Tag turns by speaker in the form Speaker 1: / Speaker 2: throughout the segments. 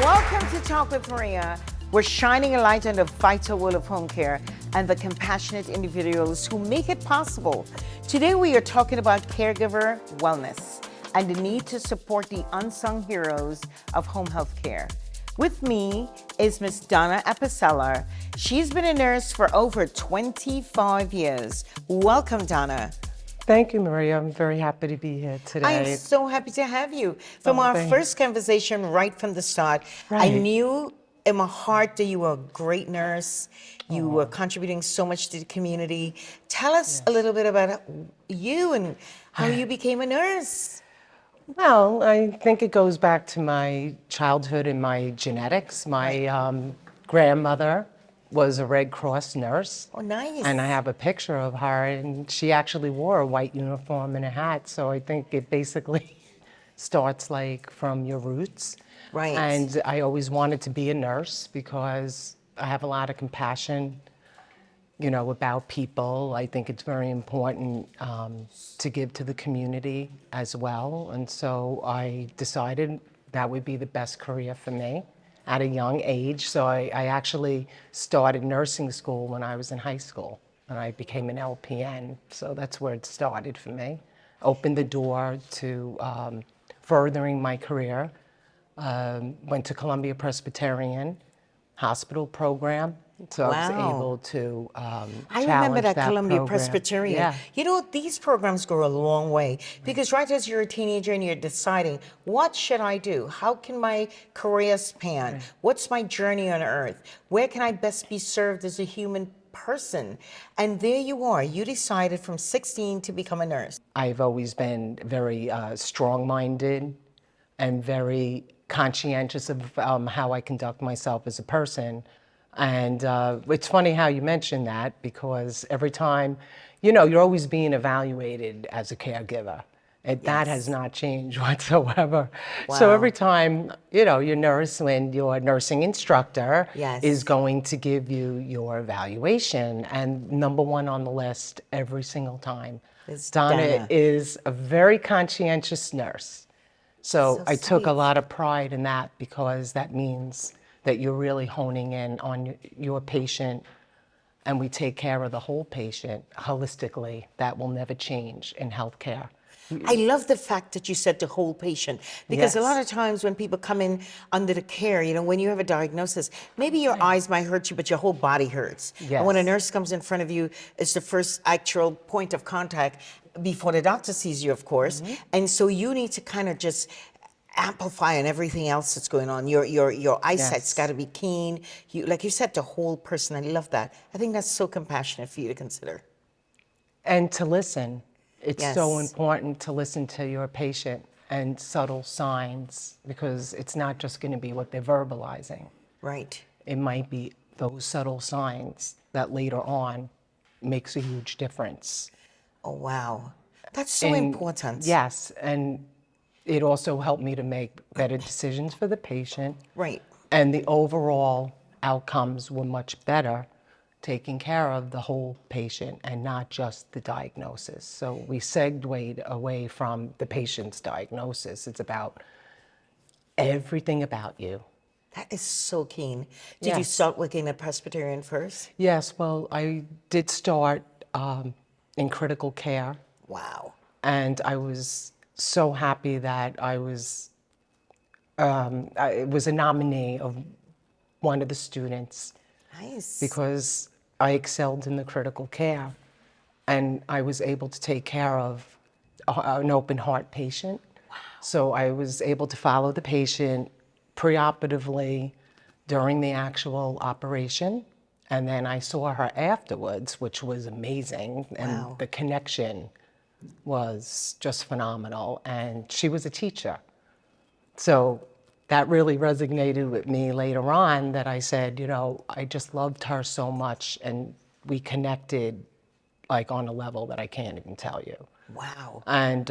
Speaker 1: Welcome to Talk with Maria. We're shining a light on the vital world of home care and the compassionate individuals who make it possible. Today we are talking about caregiver wellness and the need to support the unsung heroes of home health care. With me is Miss Donna Apicella. She's been a nurse for over 25 years. Welcome, Donna.
Speaker 2: Thank you, Maria. I'm very happy to be here today.
Speaker 1: I am so happy to have you. From our first conversation right from the start, I knew in my heart that you were a great nurse. You were contributing so much to the community. Tell us a little bit about you and how you became a nurse.
Speaker 2: Well, I think it goes back to my childhood and my genetics. My grandmother was a Red Cross nurse.
Speaker 1: Oh, nice.
Speaker 2: And I have a picture of her, and she actually wore a white uniform and a hat. So I think it basically starts like from your roots.
Speaker 1: Right.
Speaker 2: And I always wanted to be a nurse because I have a lot of compassion, you know, about people. I think it's very important to give to the community as well. And so I decided that would be the best career for me at a young age. So I actually started nursing school when I was in high school, and I became an LPN. So that's where it started for me. Opened the door to furthering my career. Went to Columbia Presbyterian Hospital program. So I was able to
Speaker 1: I remember that Columbia Presbyterian.
Speaker 2: Yeah.
Speaker 1: You know, these programs go a long way because right as you're a teenager and you're deciding, what should I do? How can my career span? What's my journey on earth? Where can I best be served as a human person? And there you are. You decided from 16 to become a nurse.
Speaker 2: I've always been very strong-minded and very conscientious of how I conduct myself as a person. And it's funny how you mentioned that, because every time, you know, you're always being evaluated as a caregiver. And that has not changed whatsoever.
Speaker 1: Wow.
Speaker 2: So every time, you know, your nurse, when your nursing instructor is going to give you your evaluation, and number one on the list every single time, Donna is a very conscientious nurse. So I took a lot of pride in that, because that means that you're really honing in on your patient, and we take care of the whole patient holistically. That will never change in healthcare.
Speaker 1: I love the fact that you said the whole patient, because a lot of times when people come in under the care, you know, when you have a diagnosis, maybe your eyes might hurt you, but your whole body hurts. And when a nurse comes in front of you, it's the first actual point of contact before the doctor sees you, of course. And so you need to kind of just amplify on everything else that's going on. Your eyesight's got to be keen. Like you said, the whole person. I love that. I think that's so compassionate for you to consider.
Speaker 2: And to listen. It's so important to listen to your patient and subtle signs, because it's not just going to be what they're verbalizing.
Speaker 1: Right.
Speaker 2: It might be those subtle signs that later on makes a huge difference.
Speaker 1: Oh, wow. That's so important.
Speaker 2: Yes, and it also helped me to make better decisions for the patient.
Speaker 1: Right.
Speaker 2: And the overall outcomes were much better, taking care of the whole patient and not just the diagnosis. So we segued away from the patient's diagnosis. It's about everything about you.
Speaker 1: That is so keen. Did you start working at Presbyterian first?
Speaker 2: Yes, well, I did start in critical care.
Speaker 1: Wow.
Speaker 2: And I was so happy that I was a nominee of one of the students.
Speaker 1: Nice.
Speaker 2: Because I excelled in the critical care, and I was able to take care of an open heart patient. Wow. So I was able to follow the patient preoperatively during the actual operation, and then I saw her afterwards, which was amazing, and the connection was just phenomenal. And she was a teacher. So that really resonated with me later on, that I said, you know, I just loved her so much, and we connected like on a level that I can't even tell you.
Speaker 1: Wow.
Speaker 2: And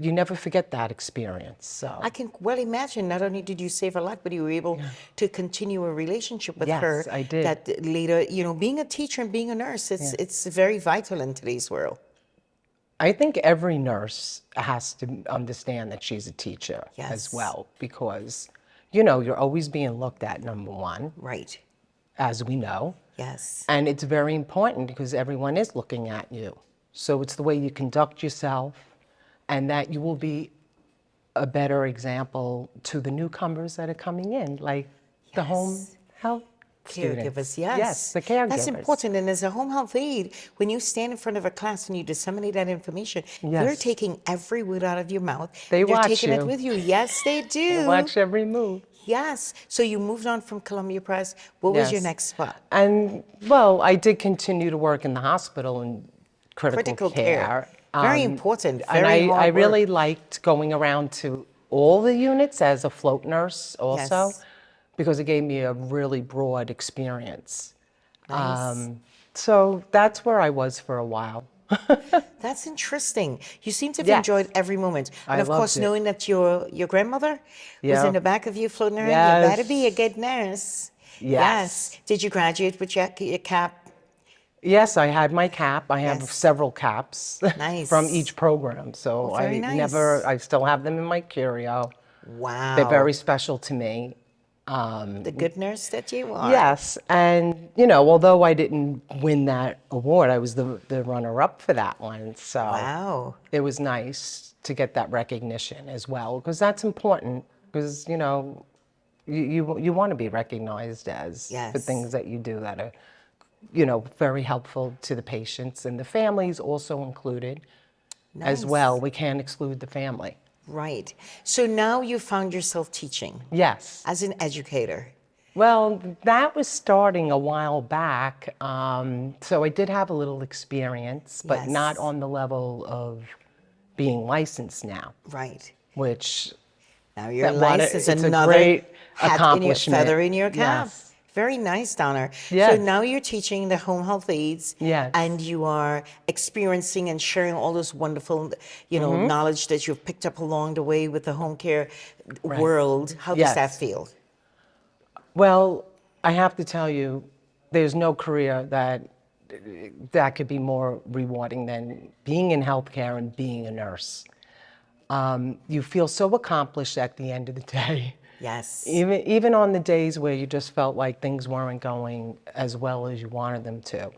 Speaker 2: you never forget that experience. So
Speaker 1: I can well imagine, not only did you save her life, but you were able to continue a relationship with her.
Speaker 2: Yes, I did.
Speaker 1: That later, you know, being a teacher and being a nurse, it's very vital in today's world.
Speaker 2: I think every nurse has to understand that she's a teacher as
Speaker 1: Yes.
Speaker 2: well, because, you know, you're always being looked at, number one,
Speaker 1: Right.
Speaker 2: as we know.
Speaker 1: Yes.
Speaker 2: And it's very important because everyone is looking at you. So it's the way you conduct yourself, and that you will be a better example to the newcomers that are coming in, like the home
Speaker 1: Yes.
Speaker 2: health
Speaker 1: Caregivers,
Speaker 2: students.
Speaker 1: yes.
Speaker 2: Yes, the caregivers.
Speaker 1: That's important. And as a home health aide, when you stand in front of a class and you disseminate that information, they're
Speaker 2: Yes.
Speaker 1: taking every word out of your mouth.
Speaker 2: They
Speaker 1: They're
Speaker 2: watch
Speaker 1: taking it
Speaker 2: you.
Speaker 1: with you. Yes, they
Speaker 2: They
Speaker 1: do.
Speaker 2: watch every move.
Speaker 1: Yes. So you moved on from Columbia Press. What was your
Speaker 2: Yes.
Speaker 1: next spot?
Speaker 2: And, well, I did continue to work in the hospital in critical
Speaker 1: Critical care.
Speaker 2: care.
Speaker 1: Very important.
Speaker 2: And
Speaker 1: Very
Speaker 2: I
Speaker 1: hard
Speaker 2: really
Speaker 1: work.
Speaker 2: liked going around to all the units as a float nurse also,
Speaker 1: Yes.
Speaker 2: because it gave me a really broad experience.
Speaker 1: Nice.
Speaker 2: So that's where I was for a while.
Speaker 1: That's interesting. You seem to have
Speaker 2: Yes.
Speaker 1: enjoyed every moment. And
Speaker 2: I
Speaker 1: of course,
Speaker 2: loved it.
Speaker 1: knowing that your grandmother was in
Speaker 2: Yeah.
Speaker 1: the back of you floating around, you better be a
Speaker 2: Yes.
Speaker 1: good nurse. Yes.
Speaker 2: Yes.
Speaker 1: Did you graduate with your cap?
Speaker 2: Yes, I had my cap. I have
Speaker 1: Yes.
Speaker 2: several caps from
Speaker 1: Nice.
Speaker 2: each program.
Speaker 1: Oh,
Speaker 2: So
Speaker 1: very nice.
Speaker 2: I still have them in my curio. They're
Speaker 1: Wow.
Speaker 2: very special to me.
Speaker 1: The good nurse that you are.
Speaker 2: Yes, and you know, although I didn't win that award, I was the runner-up for that one. So
Speaker 1: Wow.
Speaker 2: it was nice to get that recognition as well, because that's important. Because you know, you want to be recognized as for
Speaker 1: Yes.
Speaker 2: things that you do that are, you know, very helpful to the patients and the families also included as well.
Speaker 1: Nice.
Speaker 2: We can't exclude the family.
Speaker 1: Right. So now you found yourself teaching
Speaker 2: Yes.
Speaker 1: as an educator.
Speaker 2: Well, that was starting a while back. So I did have a little experience, but not
Speaker 1: Yes.
Speaker 2: on the level of being licensed now,
Speaker 1: Right.
Speaker 2: which
Speaker 1: Now your license,
Speaker 2: it's a
Speaker 1: another
Speaker 2: great
Speaker 1: hat in your
Speaker 2: accomplishment.
Speaker 1: feather in your cap.
Speaker 2: Yes.
Speaker 1: Very nice, Donna. So
Speaker 2: Yes.
Speaker 1: now you're teaching the home health aides,
Speaker 2: Yes.
Speaker 1: and you are experiencing and sharing all this wonderful, knowledge that you've picked up along the way with the home care
Speaker 2: Right.
Speaker 1: world. How does that
Speaker 2: Yes.
Speaker 1: feel?
Speaker 2: Well, I have to tell you, there's no career that could be more rewarding than being in healthcare and being a nurse. You feel so accomplished at the end of the day.
Speaker 1: Yes.
Speaker 2: Even on the days where you just felt like things weren't going as well as you wanted them to.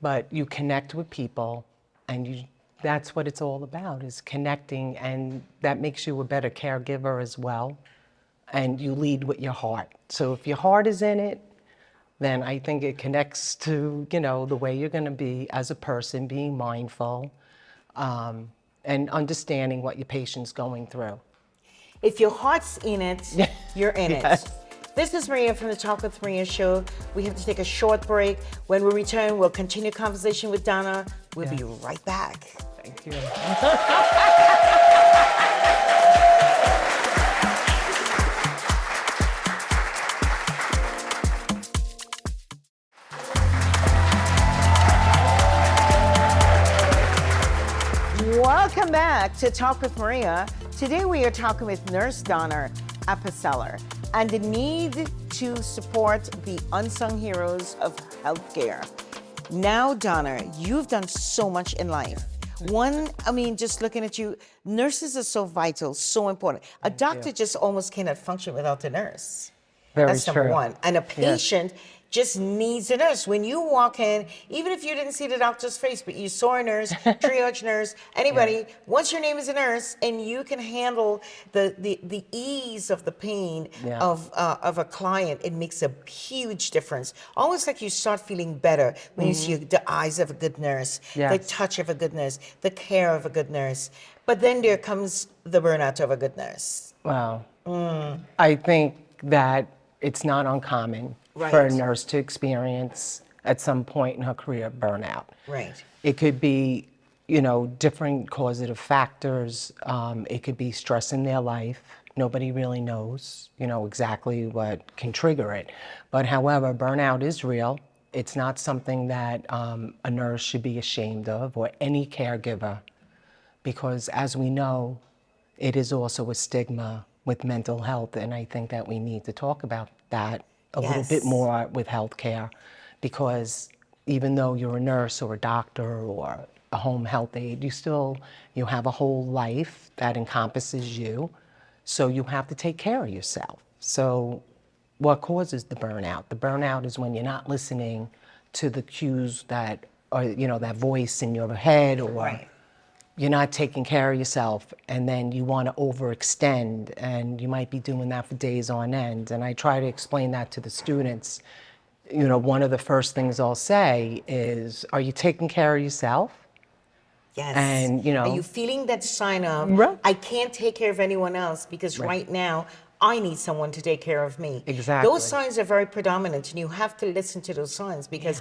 Speaker 2: But you connect with people, and that's what it's all about, is connecting, and that makes you a better caregiver as well. And you lead with your heart. So if your heart is in it, then I think it connects to, you know, the way you're going to be as a person, being mindful, and understanding what your patient's going through.
Speaker 1: If your heart's in it, you're in
Speaker 2: Yes.
Speaker 1: it. This is Maria from the Talk with Maria show. We have to take a short break. When we return, we'll continue conversation with Donna. We'll be right back.
Speaker 2: Thank you.
Speaker 1: Welcome back to Talk with Maria. Today we are talking with Nurse Donna Apicella and the need to support the unsung heroes of healthcare. Now, Donna, you've done so much in life. One, I mean, just looking at you, nurses are so vital, so important. A doctor just almost cannot function without a nurse.
Speaker 2: Very
Speaker 1: That's number
Speaker 2: true.
Speaker 1: one. And a patient just needs a nurse. When you walk in, even if you didn't see the doctor's face, but you saw a nurse, triage nurse, anybody, once your name is a nurse and you can handle the ease of the pain of a client, it makes a huge difference. Almost like you start feeling better when you see the eyes of a good nurse, the
Speaker 2: Yes.
Speaker 1: touch of a good nurse, the care of a good nurse. But then there comes the burnout of a good nurse.
Speaker 2: Wow. I think that it's not uncommon for a
Speaker 1: Right.
Speaker 2: nurse to experience at some point in her career burnout.
Speaker 1: Right.
Speaker 2: It could be, you know, different causative factors. It could be stress in their life. Nobody really knows, you know, exactly what can trigger it. But however, burnout is real. It's not something that a nurse should be ashamed of, or any caregiver, because as we know, it is also a stigma with mental health, and I think that we need to talk about that a little bit
Speaker 1: Yes.
Speaker 2: more with healthcare, because even though you're a nurse or a doctor or a home health aide. You have a whole life that encompasses you, so you have to take care of yourself. So what causes the burnout? The burnout is when you're not listening to the cues that, or that voice in your head, or
Speaker 1: Right.
Speaker 2: you're not taking care of yourself, and then you want to overextend, and you might be doing that for days on end. And I try to explain that to the students. One of the first things I'll say is, are you taking care of yourself?
Speaker 1: Yes.
Speaker 2: And,
Speaker 1: Are you feeling that sign of,
Speaker 2: Right.
Speaker 1: I can't take care of anyone else because right now I need someone to take care of me?
Speaker 2: Exactly.
Speaker 1: Those signs are very predominant, and you have to listen to those signs, because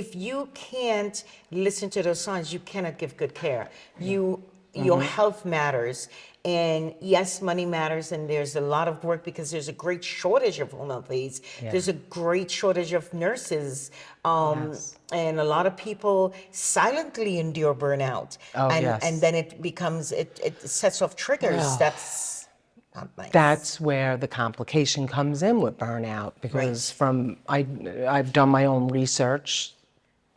Speaker 1: if you can't listen to those signs, you cannot give good care. Your health matters. And yes, money matters, and there's a lot of work because there's a great shortage of home health aides.
Speaker 2: Yeah.
Speaker 1: There's a great shortage of nurses.
Speaker 2: Yes.
Speaker 1: And a lot of people silently endure burnout.
Speaker 2: Oh,
Speaker 1: and
Speaker 2: yes.
Speaker 1: then it sets off triggers.
Speaker 2: Well,
Speaker 1: That's not nice.
Speaker 2: that's where the complication comes in with burnout, because I've done my own research,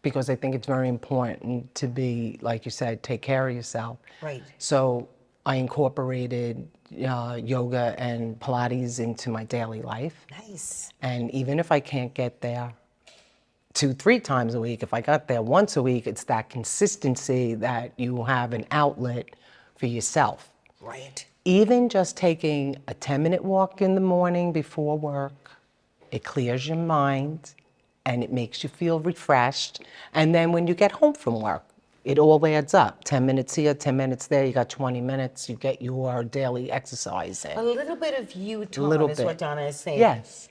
Speaker 2: because I think it's very important to be, like you said, take care of yourself.
Speaker 1: Right.
Speaker 2: So I incorporated yoga and Pilates into my daily life.
Speaker 1: Nice.
Speaker 2: And even if I can't get there 2-3 times a week, if I got there once a week, it's that consistency that you have an outlet for yourself.
Speaker 1: Right.
Speaker 2: Even just taking a 10-minute walk in the morning before work, it clears your mind and it makes you feel refreshed. And then when you get home from work, it all adds up. 10 minutes here, 10 minutes there, you got 20 minutes, you get your daily exercise in.
Speaker 1: A little bit of you, Tom,
Speaker 2: Little
Speaker 1: is
Speaker 2: bit.
Speaker 1: what Donna is saying.
Speaker 2: Yes.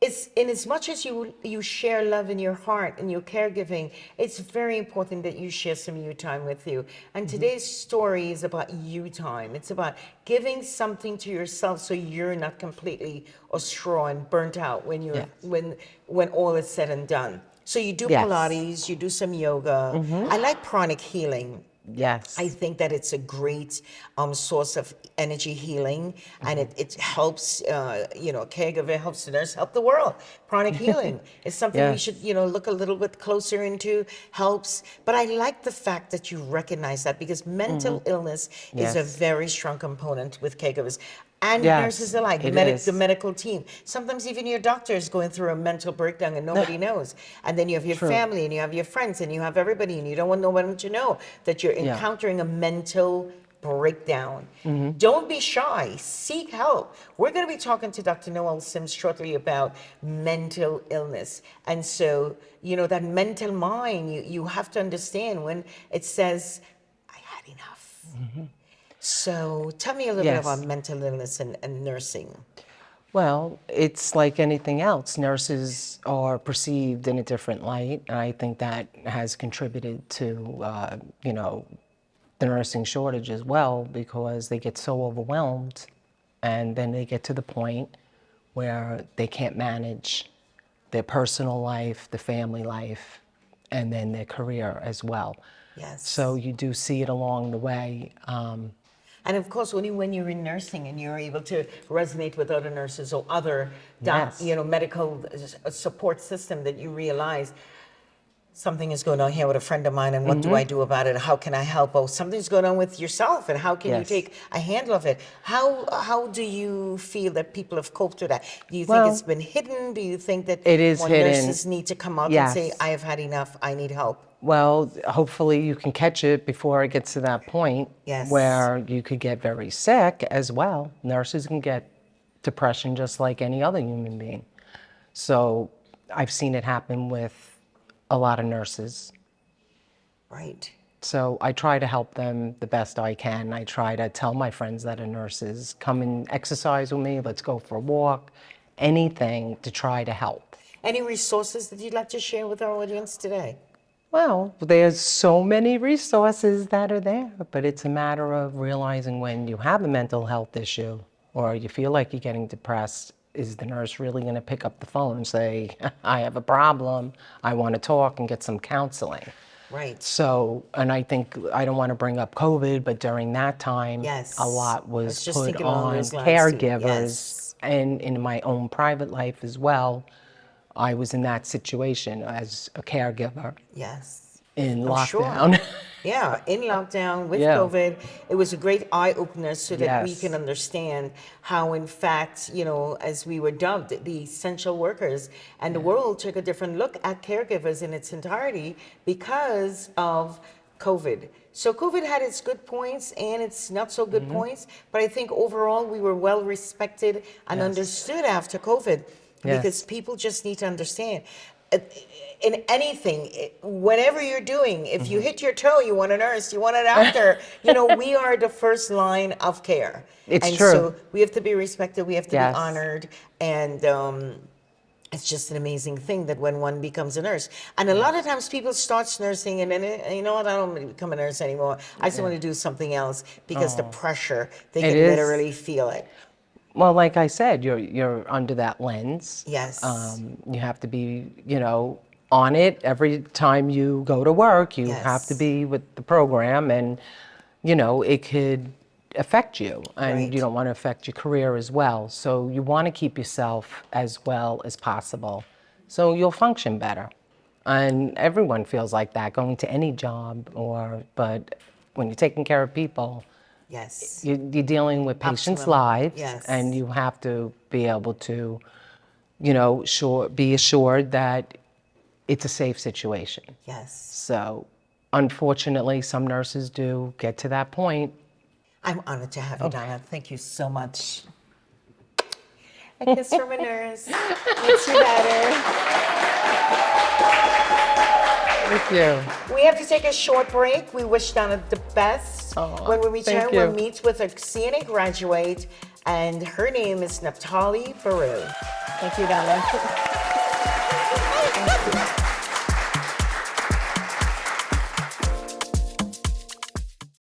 Speaker 1: It's in as much as you share love in your heart and your caregiving, it's very important that you share some you time with you. And today's story is about you time. It's about giving something to yourself so you're not completely straw and burnt out when you're when all is said and done. So you do Pilates, you do some yoga. I like pranic healing.
Speaker 2: Yes.
Speaker 1: I think that it's a great source of energy healing, and it helps, caregiver, helps the nurse, help the world. Pranic healing is something we should, look a little bit closer into, helps. But I like the fact that you recognize that, because mental illness is a very strong component with caregivers. And nurses alike, the medical team. Sometimes even your doctor is going through a mental breakdown and nobody knows. And then you have your family and you have your friends and you have everybody, and you don't want nobody to know that you're encountering a mental breakdown. Don't be shy. Seek help. We're going to be talking to Dr. Noel Sims shortly about mental illness. And so, that mental mind, you have to understand when it says, I had enough. So tell me a little bit about mental illness and nursing.
Speaker 2: Well, it's like anything else. Nurses are perceived in a different light, and I think that has contributed to, the nursing shortage as well, because they get so overwhelmed, and then they get to the point where they can't manage their personal life, the family life, and then their career as well.
Speaker 1: Yes.
Speaker 2: So you do see it along the way.
Speaker 1: And of course, when you're in nursing and you're able to resonate with other nurses or other, medical support system, that you realize something is going on here with a friend of mine, and what do I do about it? How can I help? Oh, something's going on with yourself, and how can you take a handle of it? How do you feel that people have coped with that? Do you think it's been hidden? Do you think that
Speaker 2: it is
Speaker 1: more
Speaker 2: hidden.
Speaker 1: nurses need to come out and say, I have had enough, I need help?
Speaker 2: Well, hopefully you can catch it before it gets to that point where you could get very sick as well. Nurses can get depression just like any other human being. So I've seen it happen with a lot of nurses.
Speaker 1: Right.
Speaker 2: So I try to help them the best I can. I try to tell my friends that are nurses, come and exercise with me, let's go for a walk, anything to try to help.
Speaker 1: Any resources that you'd like to share with our audience today?
Speaker 2: Well, there's so many resources that are there, but it's a matter of realizing when you have a mental health issue or you feel like you're getting depressed, is the nurse really going to pick up the phone and say, I have a problem, I want to talk and get some counseling?
Speaker 1: Right.
Speaker 2: So, and I think, I don't want to bring up COVID, but during that time, a lot was put on caregivers, and in my own private life as well. I was in that situation as a caregiver.
Speaker 1: Yes.
Speaker 2: in
Speaker 1: I'm sure.
Speaker 2: lockdown.
Speaker 1: Yeah, in lockdown with
Speaker 2: Yeah.
Speaker 1: COVID, it was a great eye opener so that we
Speaker 2: Yes.
Speaker 1: can understand how, in fact, as we were dubbed the essential workers, and the world took a different look at caregivers in its entirety because of COVID. So COVID had its good points and its not so good points, but I think overall we were well respected and
Speaker 2: Yes.
Speaker 1: understood after COVID because
Speaker 2: Yes.
Speaker 1: people just need to understand. uh, In anything, whatever you're doing, if you hit your toe, you want a nurse, you want a doctor. We are the first line of care.
Speaker 2: It's
Speaker 1: And
Speaker 2: true.
Speaker 1: so we have to be respected, we have to be
Speaker 2: Yes.
Speaker 1: honored, and it's just an amazing thing that when one becomes a nurse. And a lot of times people start nursing and then, you know what, I don't want to become a nurse anymore. I just want to do something else because the pressure, they
Speaker 2: It
Speaker 1: can
Speaker 2: is.
Speaker 1: literally feel it.
Speaker 2: Well, like I said, you're under that lens.
Speaker 1: Yes.
Speaker 2: You have to be, on it every time you go to work. You have to
Speaker 1: Yes.
Speaker 2: be with the program, and it could affect you, and
Speaker 1: Right.
Speaker 2: you don't want to affect your career as well. So you want to keep yourself as well as possible, so you'll function better. And everyone feels like that going to any job, but when you're taking care of people,
Speaker 1: Yes.
Speaker 2: you're dealing with patients'
Speaker 1: Absolutely.
Speaker 2: lives,
Speaker 1: Yes.
Speaker 2: and you have to be able to, be assured that it's a safe situation.
Speaker 1: Yes.
Speaker 2: So, unfortunately, some nurses do get to that point.
Speaker 1: I'm honored to have you, Donna. Thank you so much. A kiss from a nurse. Makes you better.
Speaker 2: Thank you.
Speaker 1: We have to take a short break. We wish Donna the best. When we return,
Speaker 2: thank
Speaker 1: we'll
Speaker 2: you.
Speaker 1: meet with a CNA graduate, and her name is Naphtali Baru. Thank you, Donna. Thank you.